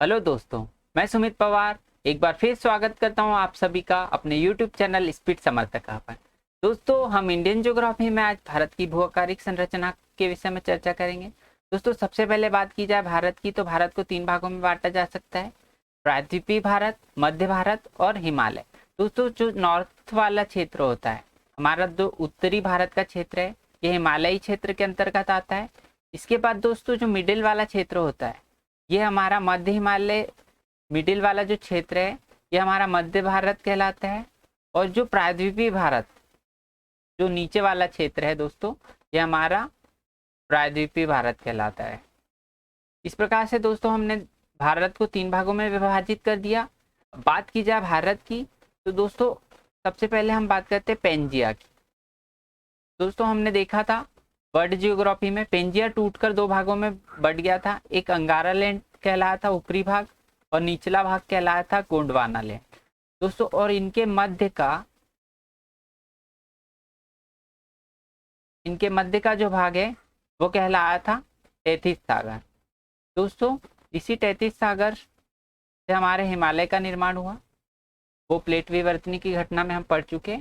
Hello दोस्तों, मैं सुमित पवार एक बार फिर स्वागत करता हूं आप सभी का अपने YouTube चैनल स्पीड समर्थक पर। दोस्तों, हम इंडियन ज्योग्राफी में आज भारत की भू आकारिक संरचना के विषय में चर्चा करेंगे। दोस्तों, सबसे पहले बात की जाए भारत की, तो भारत को 3 भागों में बांटा जा सकता है: प्रायद्वीपीय भारत, मध्य भारत और हिमालय। दोस्तों, जो नॉर्थ वाला क्षेत्र होता है, हमारा जो उत्तरी भारत का क्षेत्र है, ये हिमालयी क्षेत्र के अंतर्गत आता है। इसके बाद दोस्तों, जो मिडिल वाला क्षेत्र होता है, ये हमारा मध्य हिमालय, मिडिल वाला जो क्षेत्र है, ये हमारा मध्य भारत कहलाता है। और जो प्रायद्वीपीय भारत, जो नीचे वाला क्षेत्र है दोस्तों, ये हमारा प्रायद्वीपीय भारत कहलाता है। इस प्रकार से दोस्तों हमने भारत को 3 भागों में विभाजित कर दिया। बात की जाए भारत की, तो दोस्तों सबसे पहले हम बात करते हैं पेंजिया की। दोस्तों, हमने देखा था वर्ल्ड जियोग्राफी में पेंजिया टूटकर 2 भागों में बट गया था। एक अंगारा लैंड कहलाया था ऊपरी भाग, और निचला भाग कहलाया था गोंडवाना लैंड दोस्तों। और इनके मध्य का जो भाग है वो कहलाया था तैतीस सागर दोस्तों। इसी तैतीस सागर से हमारे हिमालय का निर्माण हुआ। वो प्लेट विवर्तनी की घटना में हम पढ़ चुके।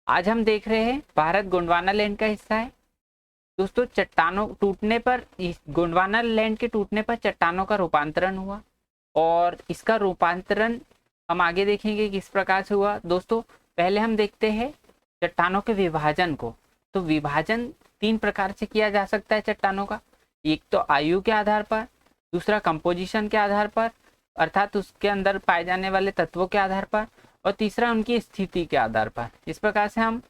आज हम देख रहे हैं भारत गोंडवाना लैंड का हिस्सा है दोस्तों। चट्टानों टूटने पर, गोंडवाना लैंड के टूटने पर चट्टानों का रूपांतरण हुआ, और इसका रूपांतरण हम आगे देखेंगे किस प्रकार से हुआ दोस्तों। पहले हम देखते हैं चट्टानों के विभाजन को। तो विभाजन 3 प्रकार से किया जा सकता है चट्टानों का। एक तो आयु के आधार पर, दूसरा कंपोजिशन के आधार पर, अर्थात उसके अंदर पाए जाने वाले तत्वों के आधार पर, और तीसरा उनकी स्थिति के आधार पर। इस प्रकार से हम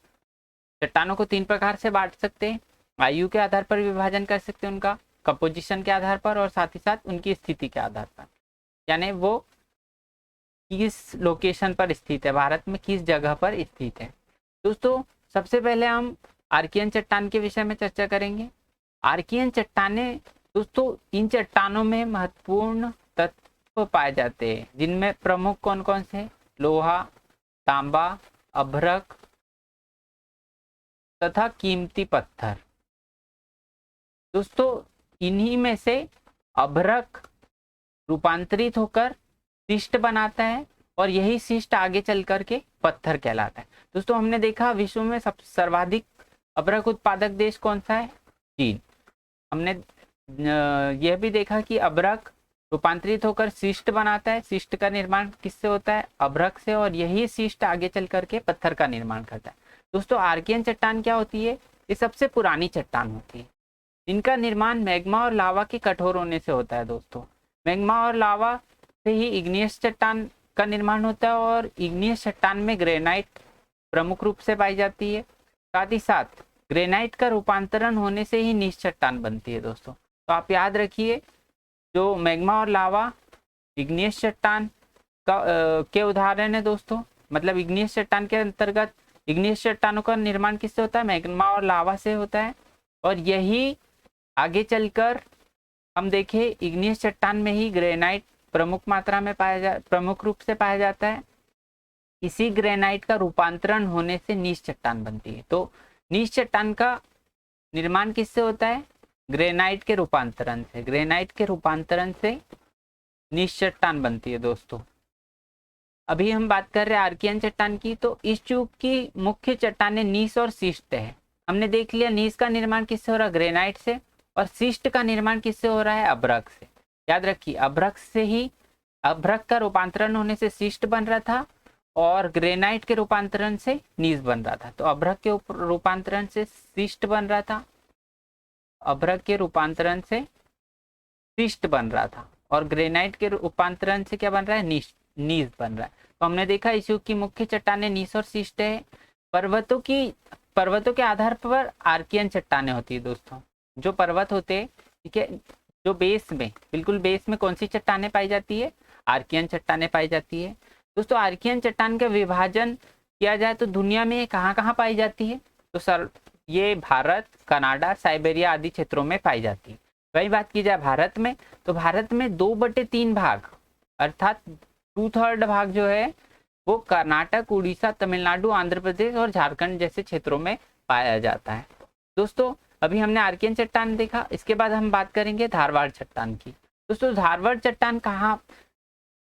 चट्टानों को 3 प्रकार से बांट सकते हैं। आयु के आधार पर विभाजन कर सकते हैं उनका, कंपोजिशन के आधार पर, और साथ ही साथ उनकी स्थिति के आधार पर, यानी वो किस लोकेशन पर स्थित है, भारत में किस जगह पर स्थित है। दोस्तों, सबसे पहले हम आर्कियन चट्टान के विषय में चर्चा करेंगे। आर्कियन चट्टानें दोस्तों, इन चट्टानों में महत्वपूर्ण तत्व पाए जाते हैं, जिनमें प्रमुख कौन कौन से: लोहा, तांबा, अभ्रक तथा कीमती पत्थर। दोस्तों, इन्हीं में से अभ्रक रूपांतरित होकर शिष्ट बनाता है, और यही शिष्ट आगे चल करके पत्थर कहलाता है। दोस्तों, हमने देखा विश्व में सर्वाधिक अभ्रक उत्पादक देश कौन सा है? चीन। हमने यह भी देखा कि अभ्रक रूपांतरित होकर शिष्ट बनाता है। शिष्ट का निर्माण किससे होता है? अभ्रक से, और यही शिष्ट आगे चल करके पत्थर का निर्माण करता है। दोस्तों, आर्कियन चट्टान क्या होती है? ये सबसे पुरानी चट्टान होती है। इनका निर्माण मैग्मा और लावा के कठोर होने से होता है दोस्तों। मैग्मा और लावा से ही इग्नियस चट्टान का निर्माण होता है, और इग्नियस चट्टान में ग्रेनाइट प्रमुख रूप से पाई जाती है। साथ ही साथ ग्रेनाइट का रूपांतरण होने से ही नीच चट्टान बनती है दोस्तों। तो आप याद रखिए, जो मैग्मा और लावा इग्नियस चट्टान का के उदाहरण है दोस्तों। मतलब इग्नियस चट्टान के अंतर्गत इग्नियस चट्टानों का निर्माण किससे होता है? मैग्मा और लावा से होता है। और यही आगे चलकर हम देखें, इग्नियस चट्टान में ही ग्रेनाइट प्रमुख मात्रा में प्रमुख रूप से पाया जाता है। इसी ग्रेनाइट का रूपांतरण होने से नीच चट्टान बनती है। तो नीच चट्टान का निर्माण किससे होता है? ग्रेनाइट के रूपांतरण से। ग्रेनाइट के रूपांतरण से नीच चट्टान बनती है दोस्तों। अभी हम बात कर रहे हैं आर्कियन चट्टान की। तो इस युग की मुख्य चट्टानें नीस और शिष्ट है। हमने देख लिया नीस का निर्माण किससे हो रहा है? ग्रेनाइट से। और शिष्ट का निर्माण किससे हो रहा है? अभ्रक से। याद रखिए, अभ्रक से ही, अभ्रक का रूपांतरण होने से शिष्ट बन रहा था, और ग्रेनाइट के रूपांतरण से नीस बन रहा था। तो अभ्रक के रूपांतरण से शिष्ट बन रहा था, अभ्रक के रूपांतरण से शिष्ट बन रहा था, और ग्रेनाइट के रूपांतरण से क्या बन रहा है? नीस बन रहा है। तो हमने देखा इस युग की मुख्य चट्टानें नीस और शिष्ट है। पर्वतों के आधार पर आर्कियन चट्टानें होती है दोस्तों। जो पर्वत होते हैं, ठीक है, जो बेस में, बिल्कुल बेस में कौन सी चट्टानें पाई जाती है? आर्कियन चट्टानें पाई जाती है दोस्तों। आर्कियन चट्टान का विभाजन किया जाए तो दुनिया में कहाँ कहाँ पाई जाती है? तो सर, ये भारत, कनाडा, साइबेरिया आदि क्षेत्रों में पाई जाती है। वही बात की जाए भारत में, तो भारत में 2/3 भाग, अर्थात 2/3 भाग जो है वो कर्नाटक, उड़ीसा, तमिलनाडु, आंध्र प्रदेश और झारखंड जैसे क्षेत्रों में पाया जाता है दोस्तों। अभी हमने आर्कियन चट्टान देखा, इसके बाद हम बात करेंगे धारवाड़ चट्टान की। दोस्तों धारवाड़ चट्टान कहाँ,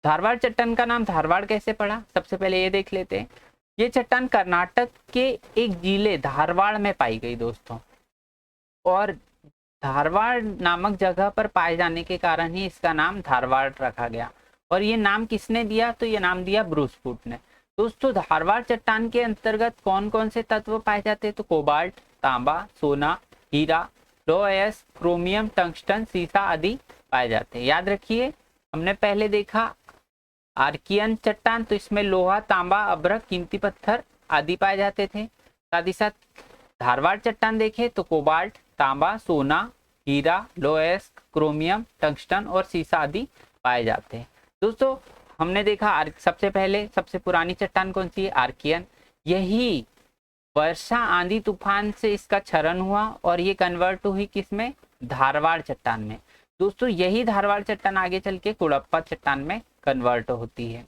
धारवाड़ चट्टान का नाम धारवाड़ कैसे पड़ा, सबसे पहले ये देख लेते हैं। ये चट्टान कर्नाटक के एक जिले धारवाड़ में पाई गई दोस्तों, और धारवाड़ नामक जगह पर पाए जाने के कारण ही इसका नाम धारवाड़ रखा गया। और ये नाम किसने दिया, तो ये नाम दिया ब्रूस फूट ने। दोस्तों धारवाड़ चट्टान के अंतर्गत कौन कौन से तत्व पाए जाते हैं, तो कोबाल्ट, तांबा, सोना, हीरा, लोएस, क्रोमियम, टंगस्टन, सीसा आदि पाए जाते हैं। याद रखिए हमने पहले देखा आर्कियन चट्टान, तो इसमें लोहा, तांबा, अभ्रक, कीमती पत्थर आदि पाए जाते थे। साथ ही साथ धारवाड़ चट्टान देखे तो कोबाल्ट, तांबा, सोना, हीरा, लोएस, क्रोमियम, टंगस्टन और सीसा आदि पाए जाते हैं। दोस्तों हमने देखा सबसे पहले सबसे पुरानी चट्टान कौन सी है, आर्कियन। यही वर्षा आंधी तूफान से इसका क्षरण हुआ और ये कन्वर्ट हुई किसमें, धारवाड़ चट्टान में। दोस्तों यही धारवाड़ चट्टान आगे चल के कुड़प्पा चट्टान में कन्वर्ट होती है।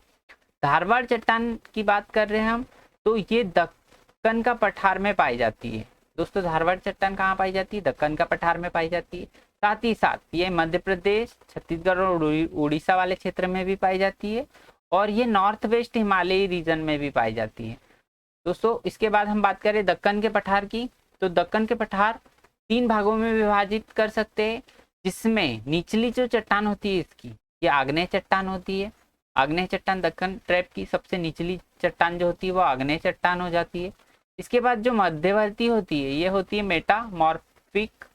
धारवाड़ चट्टान की बात कर रहे हैं हम, तो ये दक्कन का पठार में पाई जाती है। दोस्तों धारवाड़ चट्टान कहाँ पाई जाती है, दक्कन का पठार में पाई जाती है। साथ ही साथ ये मध्य प्रदेश, छत्तीसगढ़ और उड़ीसा वाले क्षेत्र में भी पाई जाती है, और ये नॉर्थ वेस्ट हिमालयी रीजन में भी पाई जाती है। दोस्तों इसके बाद हम बात करें दक्कन के पठार की, तो दक्कन के पठार 3 भागों में विभाजित कर सकते हैं, जिसमें निचली जो चट्टान होती है इसकी, ये आग्नेय चट्टान होती है। आग्नेय चट्टान दक्कन ट्रैप की सबसे निचली चट्टान जो होती है वो आग्नेय चट्टान हो जाती है। इसके बाद जो मध्यवर्ती होती है ये होती है मेटामॉर्फिक,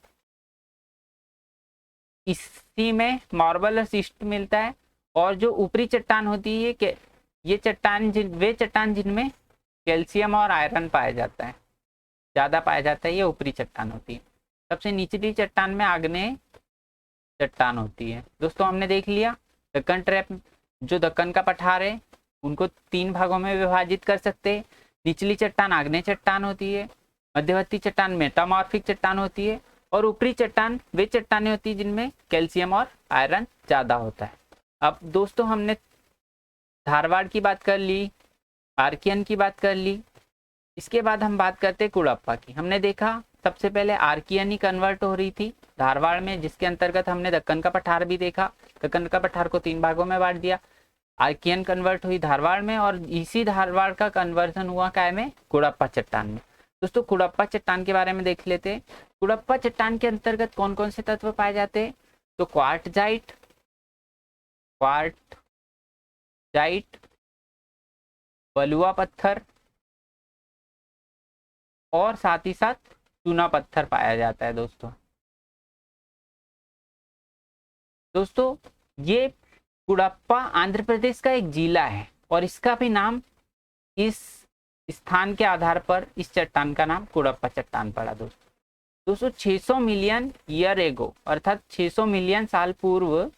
इसी में मार्बल और सिस्ट मिलता है। और जो ऊपरी चट्टान होती है कि ये चट्टान वे चट्टान जिनमें कैल्शियम और आयरन पाया जाता है, ज़्यादा पाया जाता है, ये ऊपरी चट्टान होती है। सबसे निचली चट्टान में आग्नेय चट्टान होती है। दोस्तों हमने देख लिया दक्कन ट्रैप, जो दक्कन का पठार है उनको 3 भागों में विभाजित कर सकते हैं। निचली चट्टान आग्नेय चट्टान होती है, मध्यवर्ती चट्टान मेटामॉर्फिक चट्टान होती है, और ऊपरी चट्टान वे चट्टानें होती है जिनमें कैल्शियम और आयरन ज़्यादा होता है। अब दोस्तों हमने धारवाड़ की बात कर ली, आर्कियन की बात कर ली, इसके बाद हम बात करते हैं कुड़प्पा की। हमने देखा सबसे पहले आर्कियन ही कन्वर्ट हो रही थी धारवाड़ में, जिसके अंतर्गत हमने दक्कन का पठार भी देखा। दक्कन का पठार को 3 भागों में बांट दिया, आर्कियन कन्वर्ट हुई धारवाड़ में, और इसी धारवाड़ का कन्वर्जन हुआ क्या में, कुड़प्पा चट्टान में। दोस्तों कुड़प्पा चट्टान के बारे में देख लेते हैं। कुड़प्पा चट्टान के अंतर्गत कौन कौन से तत्व पाए जाते हैं, तो क्वार्टजाइट, बलुआ पत्थर और साथ ही साथ चूना पत्थर पाया जाता है। दोस्तों ये कुड़प्पा आंध्र प्रदेश का एक जिला है, और इसका भी नाम इस स्थान के आधार पर इस चट्टान का नाम कुड़प्पा चट्टान पड़ा। दोस्तों 600 मिलियन ईयर एगो, अर्थात 600 मिलियन साल पूर्व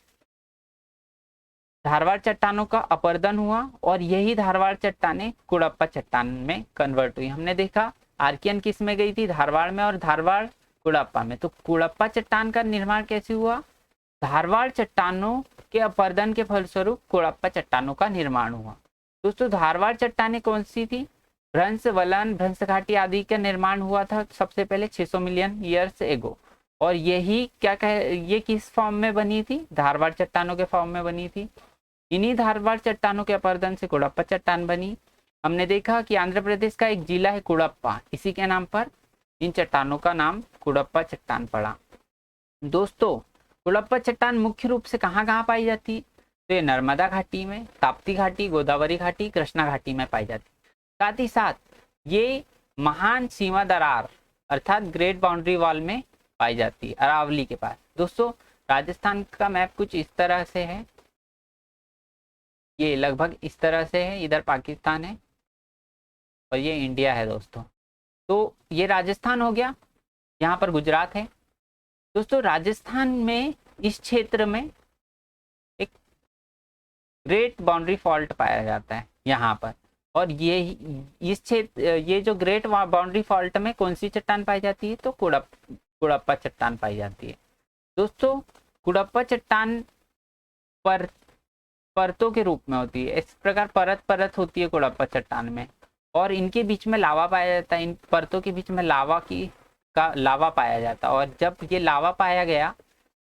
धारवाड़ चट्टानों का अपरदन हुआ, और यही धारवाड़ चट्टानें कुड़प्पा चट्टान में कन्वर्ट हुई। हमने देखा आर्कियन किस में गई थी, धारवाड़ में, और धारवाड़ कुड़प्पा में। तो कुड़प्पा चट्टान का निर्माण कैसे हुआ, धारवाड़ चट्टानों के अपरदन के फलस्वरूप कुड़प्पा चट्टानों का निर्माण हुआ। दोस्तों धारवाड़ चट्टानें कौन सी थी, भ्रंश, वलन, भ्रंश घाटी आदि का निर्माण हुआ था सबसे पहले 600 मिलियन ईयर्स एगो, और यही ये किस फॉर्म में बनी थी, धारवाड़ चट्टानों के फॉर्म में बनी थी। इन्हीं धारवाड़ चट्टानों के अपरदन से कुड़प्पा चट्टान बनी। हमने देखा कि आंध्र प्रदेश का एक जिला है कुड़प्पा, इसी के नाम पर इन चट्टानों का नाम कुड़प्पा चट्टान पड़ा। दोस्तों कुड़प्पा चट्टान मुख्य रूप से कहाँ कहाँ पाई जाती, तो ये नर्मदा घाटी में, ताप्ती घाटी, गोदावरी घाटी, कृष्णा घाटी में पाई जाती। साथ ही साथ ये महान सीमा दरार अर्थात ग्रेट बाउंड्री वॉल में पाई जाती है, अरावली के पास। दोस्तों राजस्थान का मैप कुछ इस तरह से है, ये लगभग इस तरह से है, इधर पाकिस्तान है और ये इंडिया है दोस्तों। तो ये राजस्थान हो गया, यहाँ पर गुजरात है। दोस्तों राजस्थान में इस क्षेत्र में एक ग्रेट बाउंड्री फॉल्ट पाया जाता है यहाँ पर, और ये इस क्षेत्र, ये जो ग्रेट बाउंड्री फॉल्ट में कौन सी चट्टान पाई जाती है, तो कुड़प्पा चट्टान पाई जाती है। दोस्तों कुड़प्पा चट्टान पर परतों के रूप में होती है, इस प्रकार परत परत होती है कुड़प्पा चट्टान में, और इनके बीच में लावा पाया जाता है। इन परतों के बीच में लावा पाया जाता है, और जब ये लावा पाया गया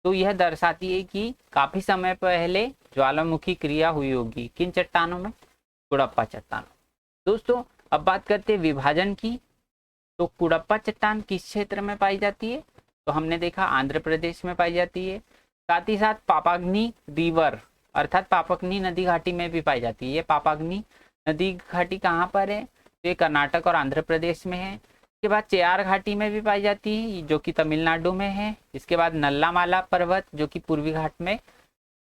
तो यह दर्शाती है कि काफी समय पहले ज्वालामुखी क्रिया हुई होगी। किन चट्टानों में? कुड़प्पा चट्टानों। दोस्तों अब बात करते हैं विभाजन की। तो कुड़प्पा चट्टान किस क्षेत्र में पाई जाती है? तो हमने देखा आंध्र प्रदेश में पाई जाती है। साथ ही साथ पापाग्नि रिवर अर्थात पापाग्नि नदी घाटी में भी पाई जाती है। ये पापाग्नि नदी घाटी कहाँ पर है? तो ये कर्नाटक और आंध्र प्रदेश में है। इसके बाद चेयार घाटी में भी पाई जाती है जो कि तमिलनाडु में है। इसके बाद नल्लामाला पर्वत जो कि पूर्वी घाट में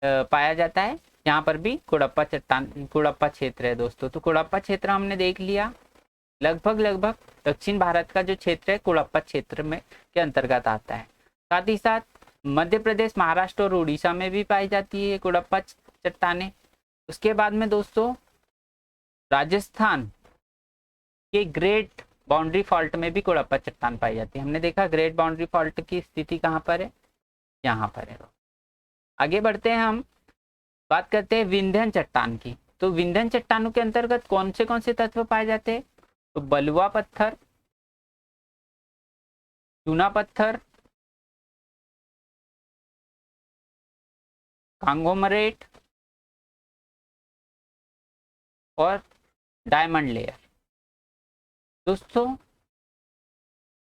पाया जाता है, यहाँ पर भी कुड़प्पा चट्टान कुड़प्पा क्षेत्र है दोस्तों। तो कुड़प्पा क्षेत्र हमने देख लिया। लगभग दक्षिण भारत का जो क्षेत्र है कुड़प्पा क्षेत्र में के अंतर्गत आता है। साथ ही साथ मध्य प्रदेश, महाराष्ट्र और उड़ीसा में भी पाई जाती है कुड़प्पा चट्टानें। उसके बाद में दोस्तों राजस्थान के ग्रेट बाउंड्री फॉल्ट में भी कुड़प्पा चट्टान पाई जाती है। हमने देखा ग्रेट बाउंड्री फॉल्ट की स्थिति कहाँ पर है? यहाँ पर है। आगे बढ़ते हैं, हम बात करते हैं विंध्यन चट्टान की। तो विंध्यन चट्टानों के अंतर्गत कौन से तत्व पाए जाते हैं? तो बलुआ पत्थर, चूना पत्थर, कांगोमरेट और डायमंड लेयर। दोस्तों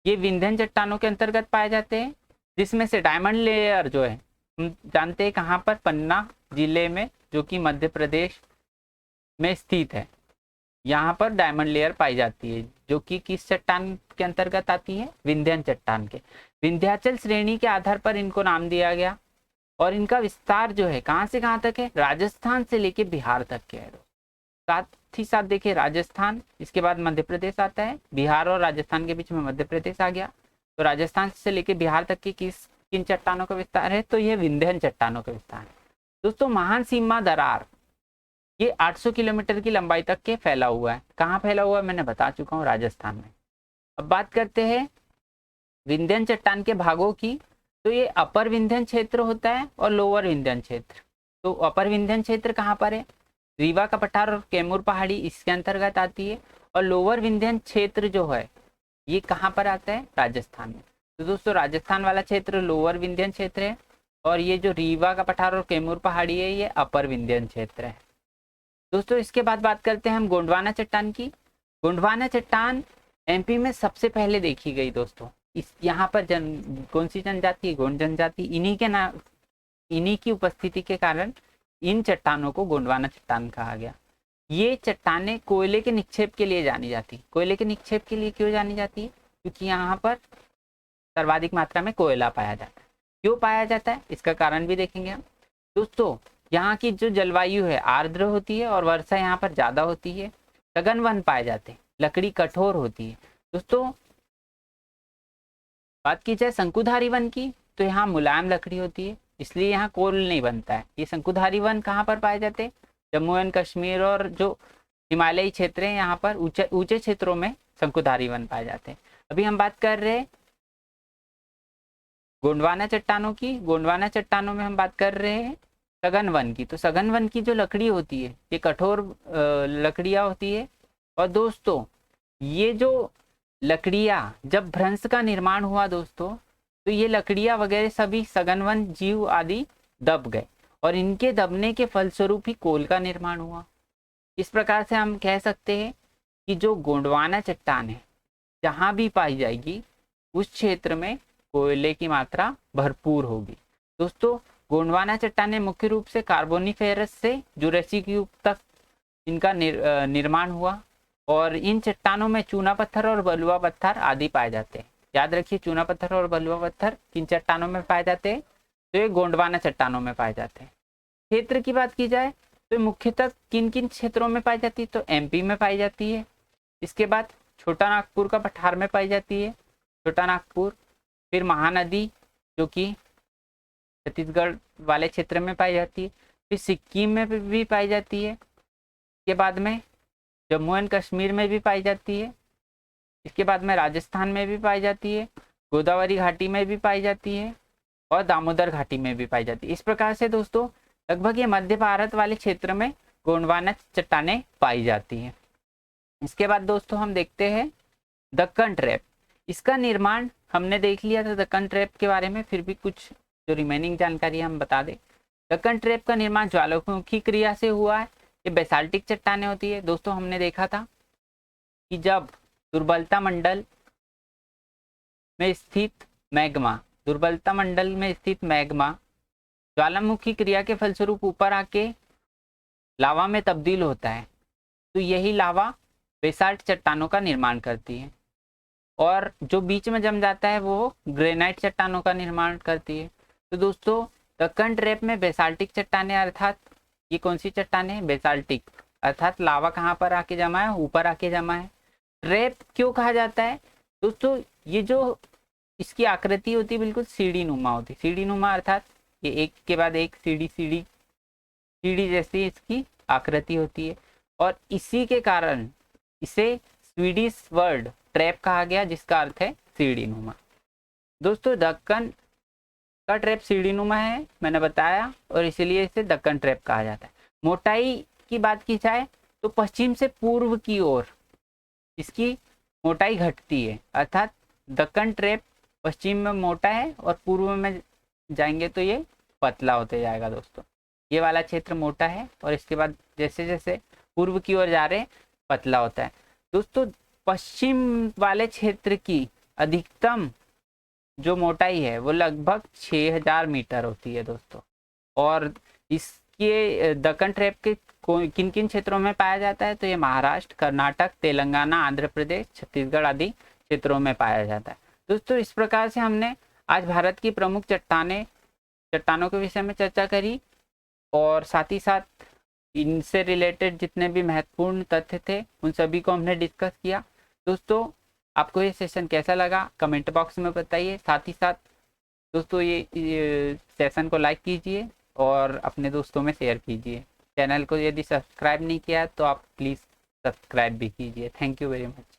ये विंध्यन चट्टानों के अंतर्गत पाए जाते हैं, जिसमें से डायमंड लेयर जो है हम जानते हैं कहाँ पर? पन्ना जिले में, जो कि मध्य प्रदेश में स्थित है। यहाँ पर डायमंड लेयर पाई जाती है जो कि किस चट्टान के अंतर्गत आती है? विंध्यन चट्टान के। विंध्याचल श्रेणी के आधार पर इनको नाम दिया गया और इनका विस्तार जो है कहाँ से कहाँ तक है? राजस्थान से लेके बिहार तक के है। साथ ही साथ देखिए राजस्थान, इसके बाद मध्य प्रदेश आता है, बिहार और राजस्थान के बीच में मध्य प्रदेश आ गया। तो राजस्थान से लेके बिहार तक की किन चट्टानों का विस्तार है? तो ये विंध्यन चट्टानों का विस्तार है। दोस्तों महान सीमा दरार ये 800 किलोमीटर की लंबाई तक के फैला हुआ है। कहाँ फैला हुआ है? मैंने बता चुका हूँ, राजस्थान में। अब बात करते हैं विंध्यन चट्टान के भागों की। तो ये अपर विंध्यन क्षेत्र होता है और लोअर विंध्यन क्षेत्र। तो अपर विंध्यन क्षेत्र कहाँ पर है? रीवा का पठार और कैमूर पहाड़ी इसके अंतर्गत आती है। और लोअर विंध्यन क्षेत्र जो है ये कहाँ पर आता है? राजस्थान में। तो दोस्तों राजस्थान वाला क्षेत्र लोअर विंध्यन क्षेत्र है और ये जो रीवा का पठार और कैमूर पहाड़ी है ये अपर विंध्यन क्षेत्र है। दोस्तों इसके बाद बात करते हैं हम गोंडवाना चट्टान की। गोंडवाना चट्टान एमपी में सबसे पहले देखी गई दोस्तों। इस यहाँ पर कौन सी जनजाति है? गोंड जनजाति। इन्हीं की उपस्थिति के कारण इन चट्टानों को गोंडवाना चट्टान कहा गया। ये चट्टानें कोयले के निक्षेप के लिए जानी जाती। कोयले के निक्षेप के लिए क्यों जानी जाती है? क्योंकि यहाँ पर सर्वाधिक मात्रा में कोयला पाया जाता है। क्यों पाया जाता है इसका कारण भी देखेंगे हम। दोस्तों यहाँ की जो जलवायु है आर्द्र होती है और वर्षा यहाँ पर ज्यादा होती है। सघन वन पाए जाते हैं, लकड़ी कठोर होती है। दोस्तों बात की जाए शंकुधारी वन की तो यहाँ मुलायम लकड़ी होती है, इसलिए यहाँ कोल नहीं बनता है। ये शंकुधारी वन कहाँ पर पाए जाते हैं? जम्मू एंड कश्मीर और जो हिमालयी क्षेत्र है यहाँ पर ऊंचे क्षेत्रों में शंकुधारी वन पाए जाते हैं। अभी हम बात कर रहे हैं गोंडवाना चट्टानों की। गोंडवाना चट्टानों में हम बात कर रहे हैं सघन वन की। तो सघन वन की जो लकड़ी होती है ये कठोर लकड़ियाँ होती है। और दोस्तों ये जो लकड़ियाँ जब भ्रंश का निर्माण हुआ दोस्तों तो ये लकड़ियाँ वगैरह सभी सघन वन जीव आदि दब गए और इनके दबने के फलस्वरूप ही कोल का निर्माण हुआ। इस प्रकार से हम कह सकते हैं कि जो गोंडवाना चट्टान है जहाँ भी पाई जाएगी उस क्षेत्र में कोयले की मात्रा भरपूर होगी। दोस्तों गोंडवाना चट्टानें मुख्य रूप से कार्बोनिफेरस से जुरासिक युग तक इनका निर्माण हुआ और इन चट्टानों में चूना पत्थर और बलुआ पत्थर आदि पाए जाते हैं। याद रखिए चूना पत्थर और बलुआ पत्थर किन चट्टानों में पाए जाते हैं? तो ये गोंडवाना चट्टानों में पाए जाते हैं। क्षेत्र की बात की जाए तो मुख्यतः किन किन क्षेत्रों में पाई जाती है? तो एमपी में पाई जाती है। इसके बाद छोटा नागपुर का पठार में पाई जाती है, छोटा नागपुर। फिर महानदी जो कि छत्तीसगढ़ वाले क्षेत्र में पाई जाती है। फिर सिक्किम में भी पाई जाती है। इसके बाद में जम्मू एंड कश्मीर में भी पाई जाती है। इसके बाद में राजस्थान में भी पाई जाती है, गोदावरी घाटी में भी पाई जाती है और दामोदर घाटी में भी पाई जाती है। इस प्रकार से दोस्तों लगभग ये मध्य भारत वाले क्षेत्र में गोंडवाना चट्टानें पाई जाती हैं। इसके बाद दोस्तों हम देखते हैं दक्कन ट्रैप। इसका निर्माण हमने देख लिया था दक्कन ट्रैप के बारे में, फिर भी कुछ जो रिमेनिंग जानकारी हम बता दें। दक्कन ट्रैप का निर्माण ज्वालामुखी क्रिया से हुआ है। ये बेसाल्टिक चट्टानें होती है दोस्तों। हमने देखा था कि जब दुर्बलता मंडल में स्थित मैग्मा ज्वालामुखी क्रिया के फलस्वरूप ऊपर आके लावा में तब्दील होता है, तो यही लावा बेसाल्ट चट्टानों का निर्माण करती है, और जो बीच में जम जाता है वो ग्रेनाइट चट्टानों का निर्माण करती है। तो दोस्तों दक्कन ट्रैप में बेसाल्टिक चट्टानें, अर्थात ये कौन सी चट्टानें, बेसाल्टिक, अर्थात लावा कहाँ पर आके जमा है, ऊपर आके जमा है। ट्रैप क्यों कहा जाता है दोस्तों, ये जो इसकी आकृति होती है बिल्कुल सीढ़ी नुमा होती है। सीढ़ी नुमा अर्थात ये एक के बाद एक सीढ़ी जैसी इसकी आकृति होती है, और इसी के कारण इसे स्वीडिश वर्ड ट्रैप कहा गया, जिसका अर्थ है सीढ़ी नुमा। दोस्तों दक्कन का ट्रैप सीढ़ी नुमा है, मैंने बताया, और इसीलिए इसे दक्कन ट्रैप कहा जाता है। मोटाई की बात की जाए तो पश्चिम से पूर्व की ओर इसकी मोटाई घटती है, अर्थात दक्कन ट्रैप पश्चिम में मोटा है और पूर्व में जाएंगे तो ये पतला होते जाएगा दोस्तों। ये वाला क्षेत्र मोटा है और इसके बाद जैसे जैसे पूर्व की ओर जा रहे पतला होता है। दोस्तों पश्चिम वाले क्षेत्र की अधिकतम जो मोटाई है वो लगभग 6000 मीटर होती है दोस्तों। और इसके दक्कन ट्रैप के किन किन क्षेत्रों में पाया जाता है, तो ये महाराष्ट्र, कर्नाटक, तेलंगाना, आंध्र प्रदेश, छत्तीसगढ़ आदि क्षेत्रों में पाया जाता है। दोस्तों इस प्रकार से हमने आज भारत की प्रमुख चट्टानों के विषय में चर्चा करी, और साथ ही साथ इनसे रिलेटेड जितने भी महत्वपूर्ण तथ्य थे उन सभी को हमने डिस्कस किया। दोस्तों आपको ये सेशन कैसा लगा कमेंट बॉक्स में बताइए। साथ ही साथ दोस्तों ये सेशन को लाइक कीजिए और अपने दोस्तों में शेयर कीजिए। चैनल को यदि सब्सक्राइब नहीं किया तो आप प्लीज़ सब्सक्राइब भी कीजिए। Thank you very much.